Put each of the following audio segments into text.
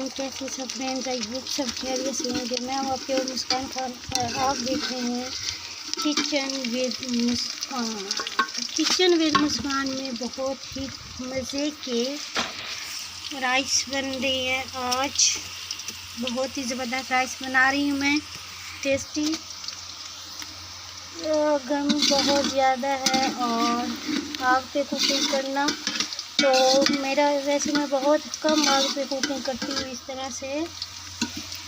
कैसे सब friends, I hope सब खैरियत से होंगे। मैं हूँ आपके और मुस्कान खान और आप देख रहे हैं kitchen with Muskan. Kitchen with Muskan में बहुत ही मज़े के राइस बन रही है। आज बहुत ही ज़बरदस्त राइस बना रही हूँ मैं, टेस्टी। गर्मी बहुत ज़्यादा है और आग पे कुकिंग करना, तो मेरा वैसे मैं बहुत कम आग पे कुकिंग करती हूँ इस तरह से।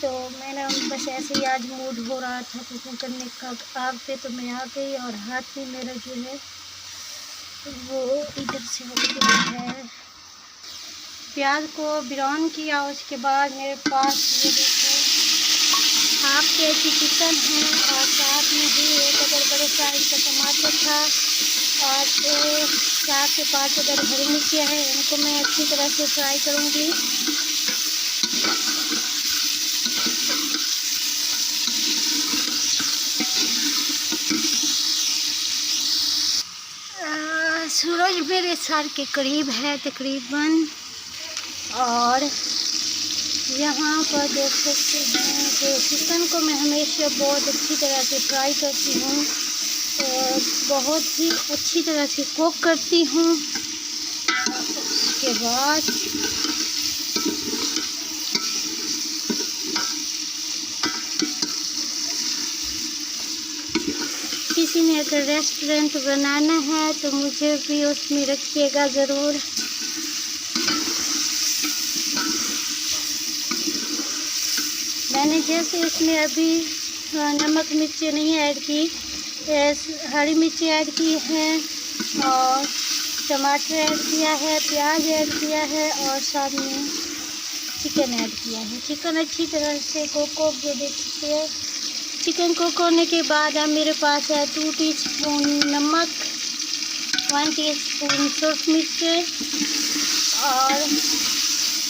तो मेरा बस ऐसे ही आज मूड हो रहा था कुकिंग करने का आग पे, तो मैं आ गई और हाथ में मेरा जो है वो इधर से हो गया है। प्याज को ब्राउन किया, उसके बाद मेरे पास ये देखो हाफ केजी चिकन है और साथ में भी एक अदर बड़े साइज का टमाटर था और 4 से 5 अदर हरी मिर्चियाँ हैं। इनको मैं अच्छी तरह से फ्राई करूँगी। सूरज मेरे सर के करीब है तकरीबन, और यहाँ पर देख सकते हैं कि चिकन को मैं हमेशा बहुत अच्छी तरह से फ्राई करती हूँ, बहुत ही अच्छी तरह से कुक करती हूँ। उसके बाद किसी ने अगर रेस्टोरेंट बनाना है तो मुझे भी उसमें रखिएगा ज़रूर। मैंने जैसे इसमें अभी नमक मिर्ची नहीं ऐड की, हरी मिर्ची ऐड की है और टमाटर ऐड किया है, प्याज ऐड किया है और साथ में चिकन ऐड किया है। चिकन अच्छी तरह से कुक जो देख सकते हैं। चिकन कुक होने के बाद अब मेरे पास है 2 टीस्पून नमक, 1 टीस्पून सूर्ख मिर्च और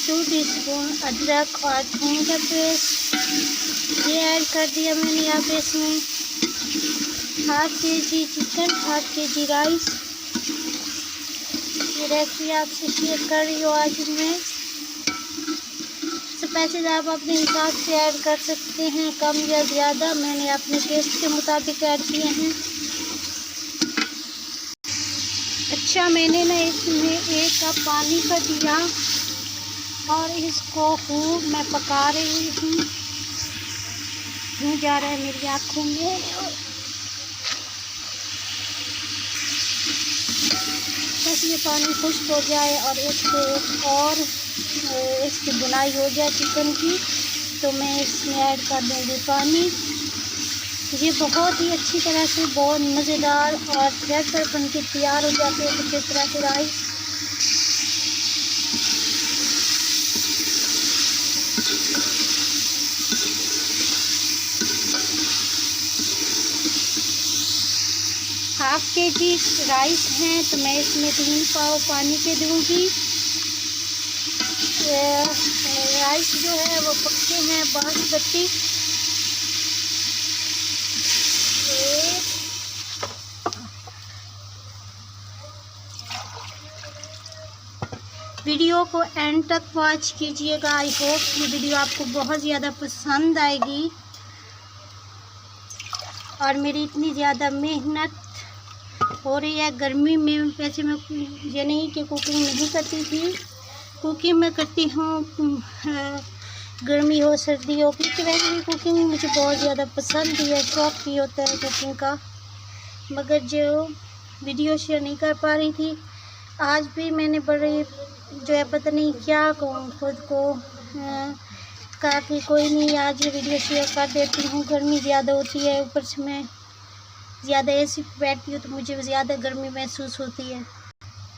2 टीस्पून अदरक और थूम का पेस्ट, ये ऐड कर दिया मैंने यहाँ पे। इसमें ½ केजी चिकन, ½ केजी राइस। ये रेसिपी आपसे शेयर कर रही हूँ आज मैं। स्पाइसेस आप अपने हिसाब से ऐड कर सकते हैं, कम या ज़्यादा। मैंने अपने टेस्ट के मुताबिक ऐड किए हैं। अच्छा, मैंने ना इसमें 1 कप पानी का दिया और इसको खूब मैं पका रही हूँ। जा रहा है मेरी आँखों में। बस ये पानी खुश्क हो जाए और इसको और इसकी बुनाई हो जाए चिकन की, तो मैं इसमें ऐड कर दूँगी पानी। ये बहुत ही अच्छी तरह से बहुत मज़ेदार और बेहतर बन के तैयार हो जाते हैं कुछ इस तरह से राइस। ½ केजी राइस हैं तो मैं इसमें 3 पाव पानी के दूँगी। राइस जो है वो पक्के हैं बासमती। वीडियो को एंड तक वॉच कीजिएगा। आई होप ये वीडियो आपको बहुत ज़्यादा पसंद आएगी। और मेरी इतनी ज़्यादा मेहनत हो रही है गर्मी में। वैसे मैं ये नहीं कि कुकिंग नहीं करती थी, कुकिंग मैं करती हूँ, गर्मी हो सर्दी हो, क्योंकि वैसे भी कुकिंग मुझे बहुत ज़्यादा पसंद भी है, शौक़ भी होता है कुकिंग का। मगर जो वीडियो शेयर नहीं कर पा रही थी, आज भी मैंने बड़े जो है पता नहीं क्या कहूँ खुद को, कहा कि कोई नहीं आज ये वीडियो शेयर कर देती हूँ। गर्मी ज़्यादा होती है, ऊपर से मैं ज़्यादा एसी पे बैठती हूँ तो मुझे ज़्यादा गर्मी महसूस होती है।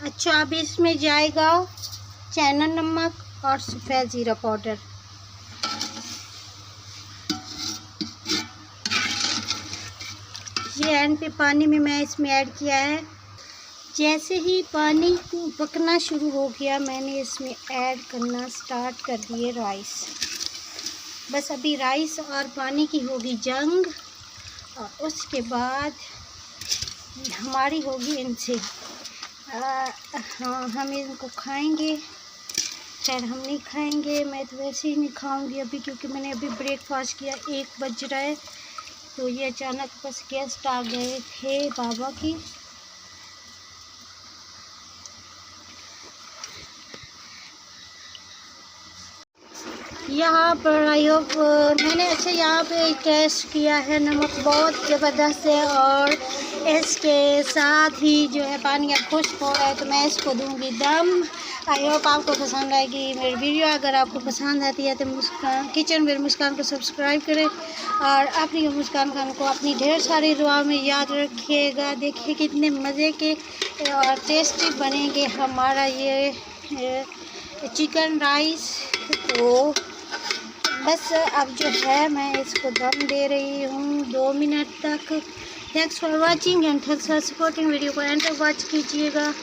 अच्छा, अब इसमें जाएगा चाइना नमक और सफ़ेद ज़ीरा पाउडर। ये एंड पे पानी में मैं इसमें ऐड किया है। जैसे ही पानी पकना शुरू हो गया, मैंने इसमें ऐड करना स्टार्ट कर दिए राइस। बस अभी राइस और पानी की होगी जंग और उसके बाद हमारी होगी इनसे। हाँ, हम इनको खाएंगे खैर हम नहीं खाएंगे, मैं तो वैसे ही नहीं खाऊंगी अभी, क्योंकि मैंने अभी ब्रेकफास्ट किया, 1 बज रहा है। तो ये अचानक बस गेस्ट आ गए थे बाबा की। यहाँ पर आई होप मैंने यहाँ पे टेस्ट किया है, नमक बहुत ज़बरदस्त है और इसके साथ ही जो है पानी अब खुश्क हो रहा है, तो मैं इसको दूंगी दम। आई होप आपको पसंद आएगी मेरी वीडियो। अगर आपको पसंद आती है तो मुस्कान किचन विद मुस्कान को सब्सक्राइब करें और अपनी मुस्कान खान को अपनी ढेर सारी दुआ में याद रखिएगा। देखिए कितने मज़े के और टेस्टी बनेंगे हमारा ये चिकन राइस। तो बस अब जो है मैं इसको दम दे रही हूँ 2 मिनट तक। Thanks for watching and thanks for supporting. Video को एंड तक वॉच कीजिएगा।